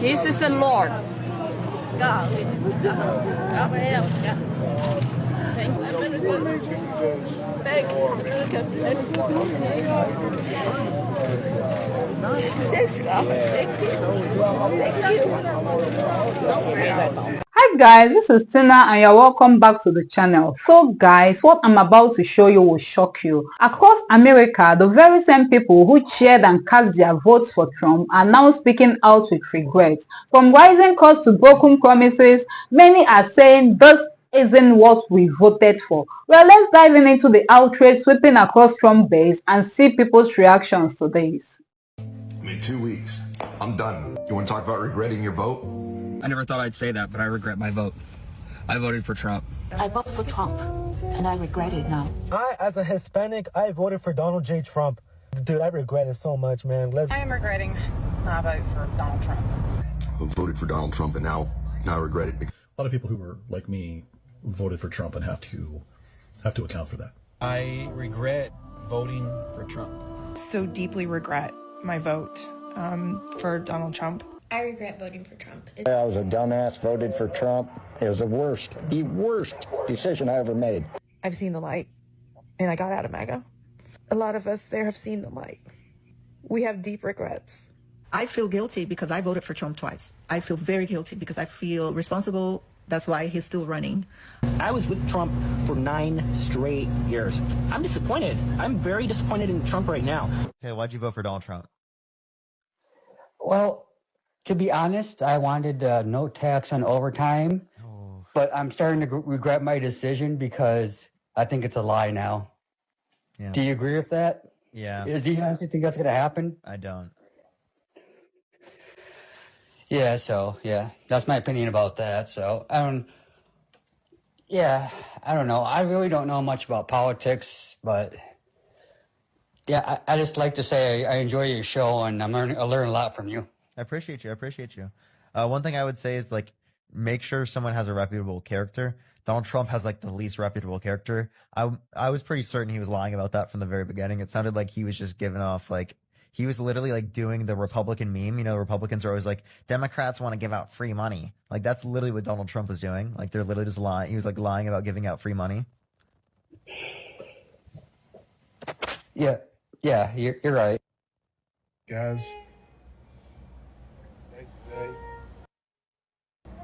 Jesus the Lord. Hi guys, this is Tina and you're welcome back to the channel. So guys, what I'm about to show you will shock you. Across America, the very same people who cheered and cast their votes for Trump are now speaking out with regret. From rising costs to broken promises, many are saying this isn't what we voted for. Well, let's dive into the outrage sweeping across Trump base and see people's reactions to this. In 2 weeks, I'm done. You want to talk about regretting your vote? I never thought I'd say that, but I regret my vote. I voted for Trump. I voted for Trump, and I regret it now. As a Hispanic, I voted for Donald J. Trump. Dude, I regret it so much, man. I am regretting my vote for Donald Trump. I voted for Donald Trump, and now I regret it. A lot of people who were like me voted for Trump and have to account for that. I regret voting for Trump. So deeply regret my vote for Donald Trump. I regret voting for Trump. I was a dumbass, voted for Trump. It was the worst decision I ever made. I've seen the light, and I got out of MAGA. A lot of us there have seen the light. We have deep regrets. I feel guilty because I voted for Trump twice. I feel very guilty because I feel responsible. That's why he's still running. I was with Trump for 9 straight years. I'm disappointed. I'm very disappointed in Trump right now. Okay, why'd you vote for Donald Trump? Well, to be honest, I wanted no tax on overtime, but I'm starting to regret my decision because I think it's a lie now. Yeah. Do you agree with that? Yeah. Do you honestly think that's going to happen? I don't. Yeah, that's my opinion about that. So, I don't know. I really don't know much about politics, but yeah, I just like to say I enjoy your show and I learn a lot from you. I appreciate you. One thing I would say is, like, make sure someone has a reputable character. Donald Trump has, like, the least reputable character. I was pretty certain he was lying about that from the very beginning. It sounded like he was just giving off, like, he was literally, like, doing the Republican meme. You know, Republicans are always like, Democrats want to give out free money. Like, that's literally what Donald Trump was doing. Like, they're literally just lying. He was, like, lying about giving out free money. Yeah, you're right. Guys,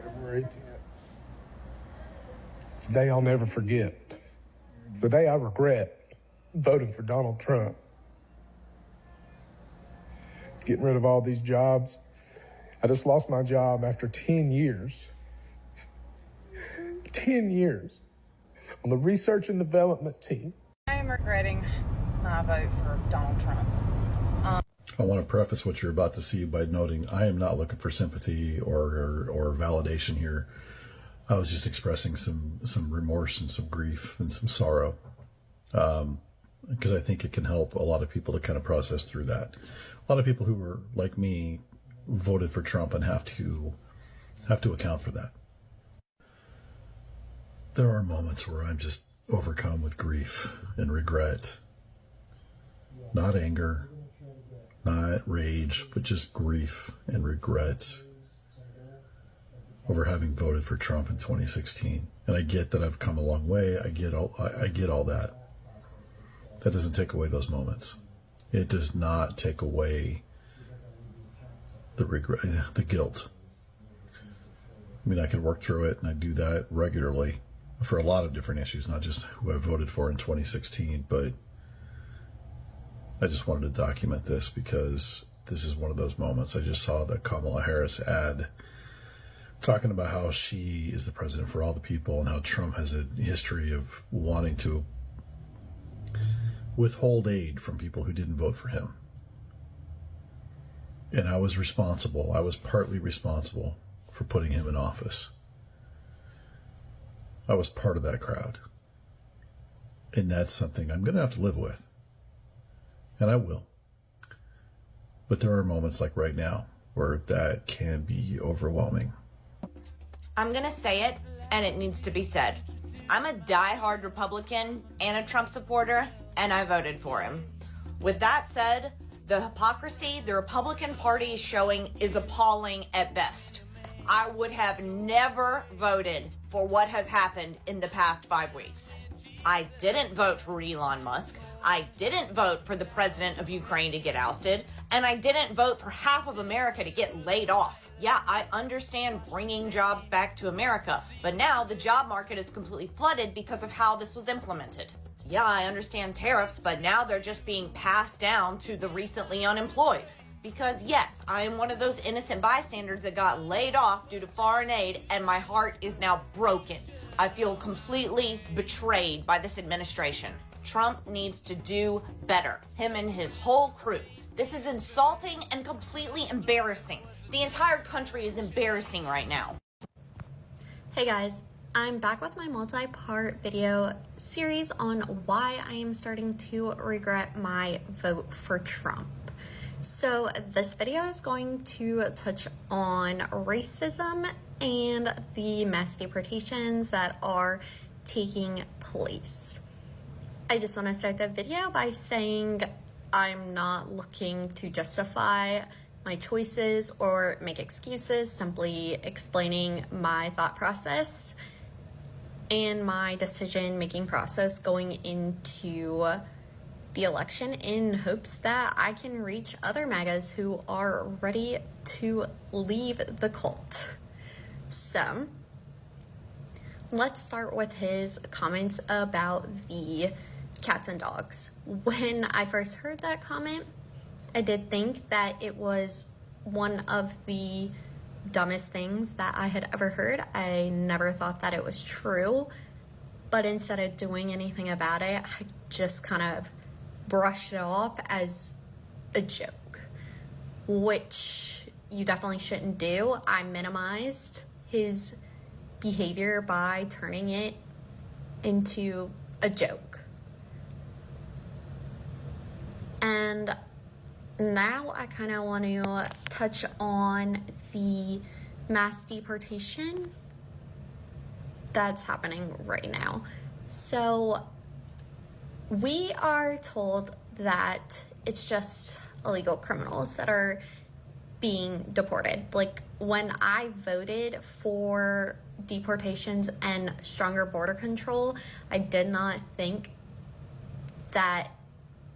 February 10th. It's a day I'll never forget. It's the day I regret voting for Donald Trump. Getting rid of all these jobs. I just lost my job after 10 years. 10 years on the research and development team. I am regretting my vote for Donald Trump. I want to preface what you're about to see by noting I am not looking for sympathy or validation here. I was just expressing some remorse and some grief and some sorrow, because I think it can help a lot of people to kind of process through that. A lot of people who were like me voted for Trump and have to account for that. There are moments where I'm just overcome with grief and regret. Not anger, not rage, but just grief and regret over having voted for Trump in 2016. And I get that I've come a long way. I get all that. That doesn't take away those moments. It does not take away the regret, the guilt. I mean, I can work through it, and I do that regularly for a lot of different issues, not just who I voted for in 2016, but I just wanted to document this because this is one of those moments. I just saw the Kamala Harris ad talking about how she is the president for all the people and how Trump has a history of wanting to withhold aid from people who didn't vote for him. And I was partly responsible for putting him in office. I was part of that crowd. And that's something I'm going to have to live with. And I will. But there are moments like right now where that can be overwhelming. I'm going to say it, and it needs to be said. I'm a diehard Republican and a Trump supporter, and I voted for him. With that said, The hypocrisy the Republican Party is showing is appalling at best. I would have never voted for what has happened in the past 5 weeks. I didn't vote for Elon Musk. I didn't vote for the president of Ukraine to get ousted. And I didn't vote for half of America to get laid off. Yeah, I understand bringing jobs back to America, but now the job market is completely flooded because of how this was implemented. Yeah, I understand tariffs, but now they're just being passed down to the recently unemployed. Because yes, I am one of those innocent bystanders that got laid off due to foreign aid, and my heart is now broken. I feel completely betrayed by this administration. Trump needs to do better. Him and his whole crew. This is insulting and completely embarrassing. The entire country is embarrassing right now. Hey guys, I'm back with my multi-part video series on why I am starting to regret my vote for Trump. So this video is going to touch on racism and the mass deportations that are taking place. I just want to start the video by saying I'm not looking to justify my choices or make excuses, simply explaining my thought process and my decision-making process going into the election in hopes that I can reach other MAGAs who are ready to leave the cult. So, let's start with his comments about the cats and dogs. When I first heard that comment, I did think that it was one of the dumbest things that I had ever heard. I never thought that it was true, but instead of doing anything about it, I just kind of brushed it off as a joke, which you definitely shouldn't do. I minimized his behavior by turning it into a joke. And now I kind of want to touch on the mass deportation that's happening right now. So we are told that it's just illegal criminals that are being deported. Like, when I voted for deportations and stronger border control, I did not think that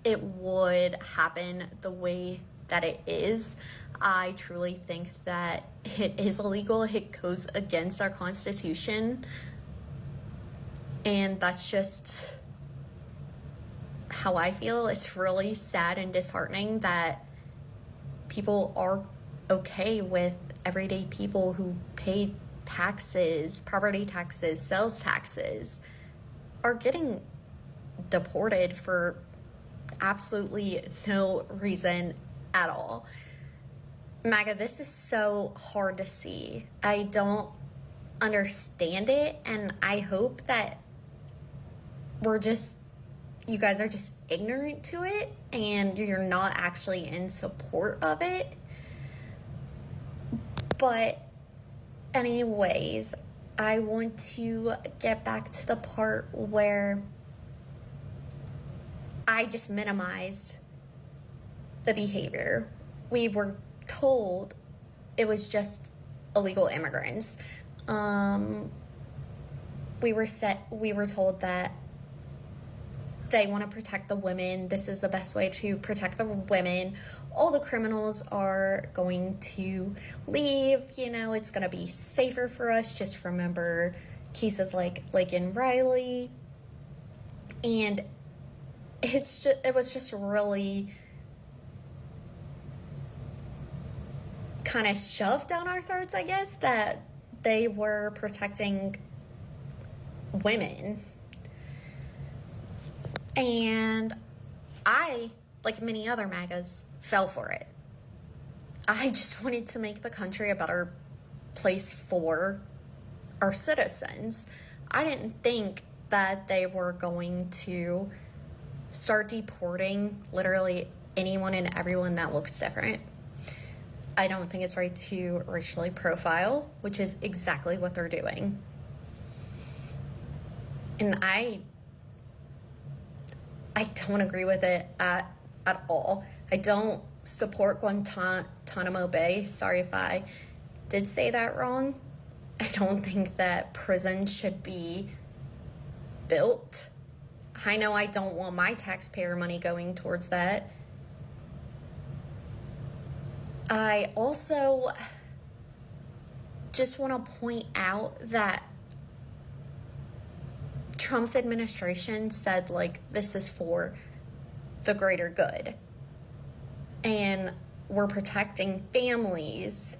it would happen the way that it is. I truly think that it is illegal. It goes against our Constitution. And that's just how I feel. It's really sad and disheartening that people are okay with everyday people who pay taxes, property taxes, sales taxes, are getting deported for absolutely no reason at all. MAGA, this is so hard to see. I don't understand it, and I hope that you guys are just ignorant to it and you're not actually in support of it. But anyways, I want to get back to the part where I just minimized the behavior. We were told it was just illegal immigrants. We were told that they want to protect the women. This is the best way to protect the women. All the criminals are going to leave. You know, it's going to be safer for us. Just remember cases like Laken Riley. And it was just really kind of shoved down our throats, I guess, that they were protecting women. And I, like many other MAGAs, fell for it. I just wanted to make the country a better place for our citizens. I didn't think that they were going to start deporting literally anyone and everyone that looks different. I don't think it's right to racially profile, which is exactly what they're doing. And I don't agree with it at all. I don't support Guantanamo Bay. Sorry if I did say that wrong. I don't think that prisons should be built. I know I don't want my taxpayer money going towards that. I also just want to point out that Trump's administration said, like, this is for the greater good. And we're protecting families.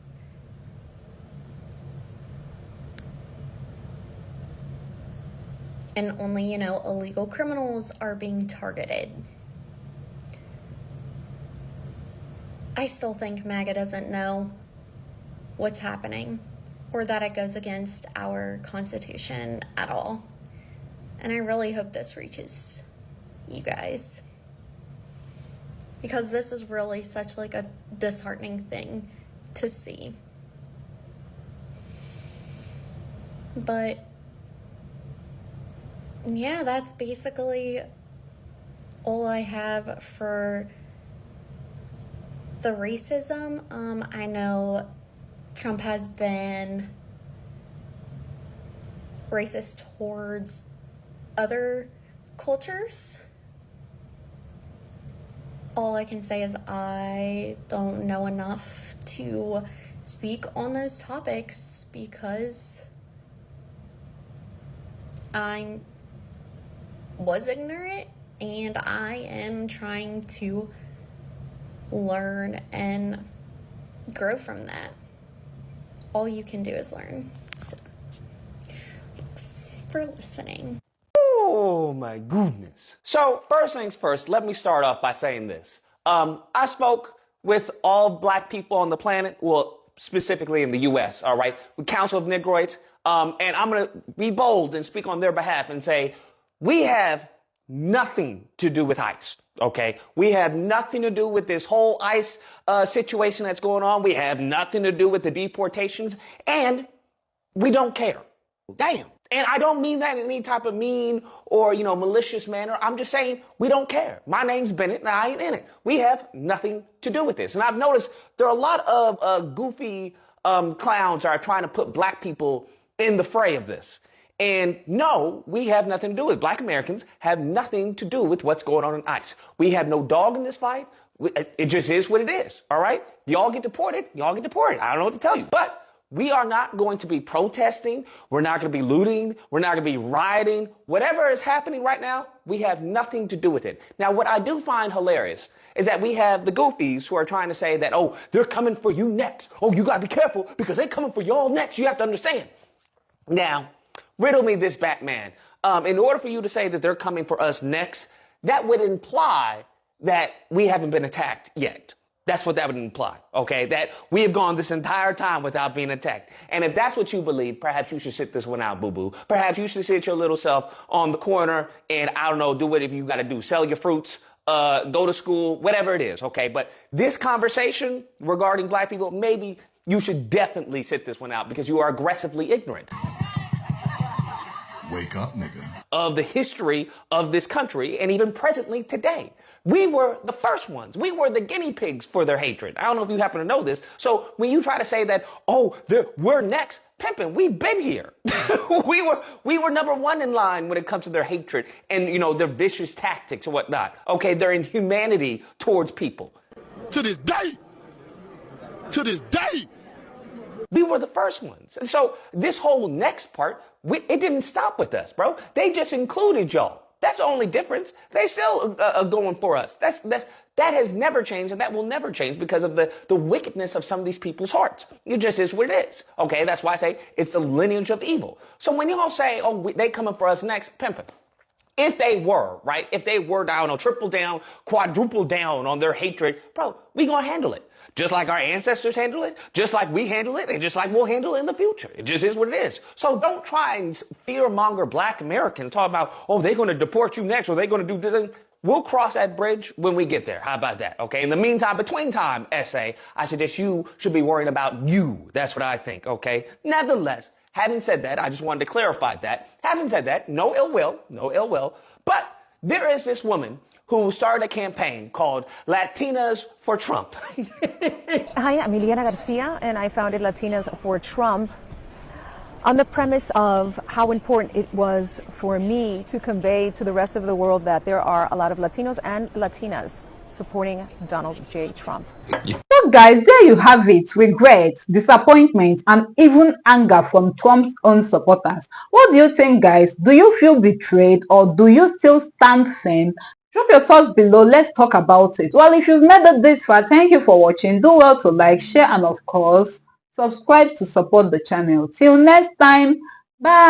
And only, illegal criminals are being targeted. I still think MAGA doesn't know what's happening or that it goes against our Constitution at all. And I really hope this reaches you guys, because this is really such like a disheartening thing to see. But yeah, that's basically all I have for the racism. I know Trump has been racist towards other cultures. All I can say is I don't know enough to speak on those topics because I was ignorant and I am trying to learn and grow from that. All you can do is learn. So, thanks for listening. Oh my goodness. So first things first, let me start off by saying this. I spoke with all black people on the planet, well, specifically in the U.S., all right, with Council of Negroids, and I'm going to be bold and speak on their behalf and say, we have nothing to do with ICE, okay? We have nothing to do with this whole ICE situation that's going on. We have nothing to do with the deportations, and we don't care. Damn. And I don't mean that in any type of mean or, malicious manner. I'm just saying we don't care. My name's Bennett and I ain't in it. We have nothing to do with this. And I've noticed there are a lot of goofy clowns that are trying to put black people in the fray of this. And no, we have nothing to do with it. Black Americans have nothing to do with what's going on in ICE. We have no dog in this fight. It just is what it is. All right. Y'all get deported. Y'all get deported. I don't know what to tell you, but we are not going to be protesting. We're not going to be looting. We're not going to be rioting. Whatever is happening right now, we have nothing to do with it. Now, what I do find hilarious is that we have the goofies who are trying to say that, oh, they're coming for you next. Oh, you got to be careful because they're coming for y'all next. You have to understand. Now, riddle me this, Batman. In order for you to say that they're coming for us next, that would imply that we haven't been attacked yet. That's what that would imply, okay? That we have gone this entire time without being attacked. And if that's what you believe, perhaps you should sit this one out, boo-boo. Perhaps you should sit your little self on the corner and, I don't know, do whatever you got to do. Sell your fruits, go to school, whatever it is, okay? But this conversation regarding black people, maybe you should definitely sit this one out because you are aggressively ignorant. Wake up, nigga. Of the history of this country and even presently today. We were the first ones. We were the guinea pigs for their hatred. I don't know if you happen to know this. So when you try to say that, oh, we're next, pimping, we've been here. we were number one in line when it comes to their hatred and, their vicious tactics and whatnot. Okay, their inhumanity towards people. To this day. We were the first ones. And so this whole next part, it didn't stop with us, bro. They just included y'all. That's the only difference. They still are going for us. That has never changed, and that will never change because of the wickedness of some of these people's hearts. It just is what it is. Okay, that's why I say it's a lineage of evil. So when y'all say, oh, they coming for us next, pimping. If they were, right? If they were down or triple down, quadruple down on their hatred, bro, we gonna handle it. Just like our ancestors handle it, just like we handle it, and just like we'll handle it in the future. It just is what it is. So don't try and fear-monger black Americans, talk about, oh, they're going to deport you next, or they're going to do this. We'll cross that bridge when we get there. How about that? Okay. In the meantime, between time, essay, I suggest you should be worrying about you. That's what I think. Okay. Nevertheless, having said that, I just wanted to clarify that. Having said that, no ill will, but there is this woman who started a campaign called Latinas for Trump. Hi, I'm Liliana Garcia, and I founded Latinas for Trump on the premise of how important it was for me to convey to the rest of the world that there are a lot of Latinos and Latinas supporting Donald J. Trump. So guys, there you have it. Regrets, disappointment, and even anger from Trump's own supporters. What do you think, guys? Do you feel betrayed, or do you still stand firm? Drop your thoughts below. Let's talk about it. Well, if you've made it this far, thank you for watching. Do well to like, share, and of course, subscribe to support the channel. Till next time, bye.